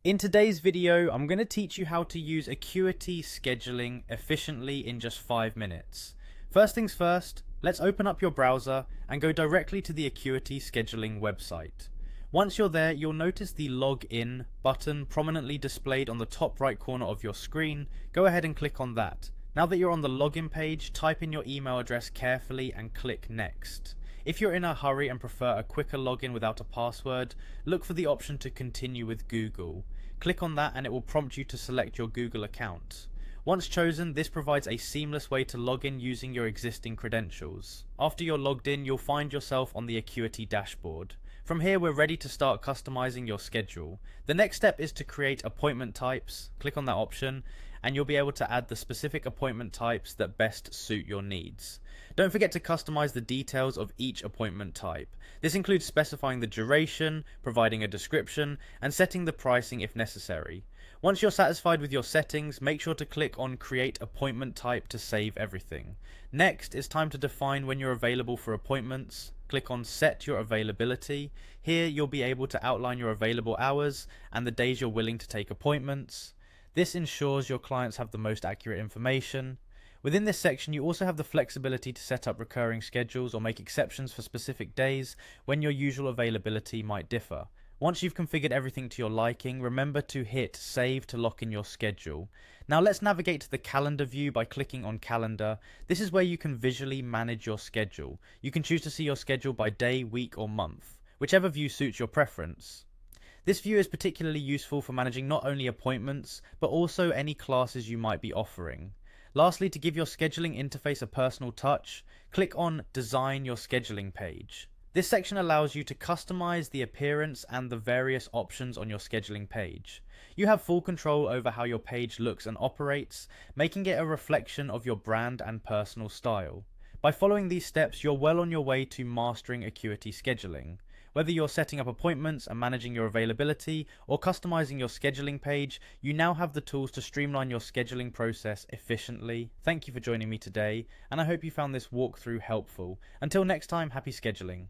In today's video, I'm going to teach you how to use Acuity scheduling efficiently in just 5 minutes. First things first, let's open up your browser and go directly to the Acuity scheduling website. Once you're there, you'll notice the Login button prominently displayed on the top right corner of your screen. Go ahead and click on that. Now that you're on the login page, type in your email address carefully and click Next. If you're in a hurry and prefer a quicker login without a password, look for the option to continue with Google. Click on that and it will prompt you to select your Google account. Once chosen, this provides a seamless way to log in using your existing credentials. After you're logged in, you'll find yourself on the Acuity dashboard. From here, we're ready to start customizing your schedule. The next step is to create appointment types. Click on that option and you'll be able to add the specific appointment types that best suit your needs. Don't forget to customize the details of each appointment type. This includes specifying the duration, providing a description, and setting the pricing if necessary. Once you're satisfied with your settings, make sure to click on Create Appointment Type to save everything. Next, it's time to define when you're available for appointments. Click on Set Your Availability. Here, you'll be able to outline your available hours and the days you're willing to take appointments. This ensures your clients have the most accurate information. Within this section, you also have the flexibility to set up recurring schedules or make exceptions for specific days when your usual availability might differ. Once you've configured everything to your liking, remember to hit Save to lock in your schedule. Now let's navigate to the calendar view by clicking on Calendar. This is where you can visually manage your schedule. You can choose to see your schedule by day, week, or month, whichever view suits your preference. This view is particularly useful for managing not only appointments, but also any classes you might be offering. Lastly, to give your scheduling interface a personal touch, click on Design Your Scheduling page. This section allows you to customize the appearance and the various options on your scheduling page. You have full control over how your page looks and operates, making it a reflection of your brand and personal style. By following these steps, you're well on your way to mastering Acuity scheduling. Whether you're setting up appointments and managing your availability or customizing your scheduling page, you now have the tools to streamline your scheduling process efficiently. Thank you for joining me today, and I hope you found this walkthrough helpful. Until next time, happy scheduling.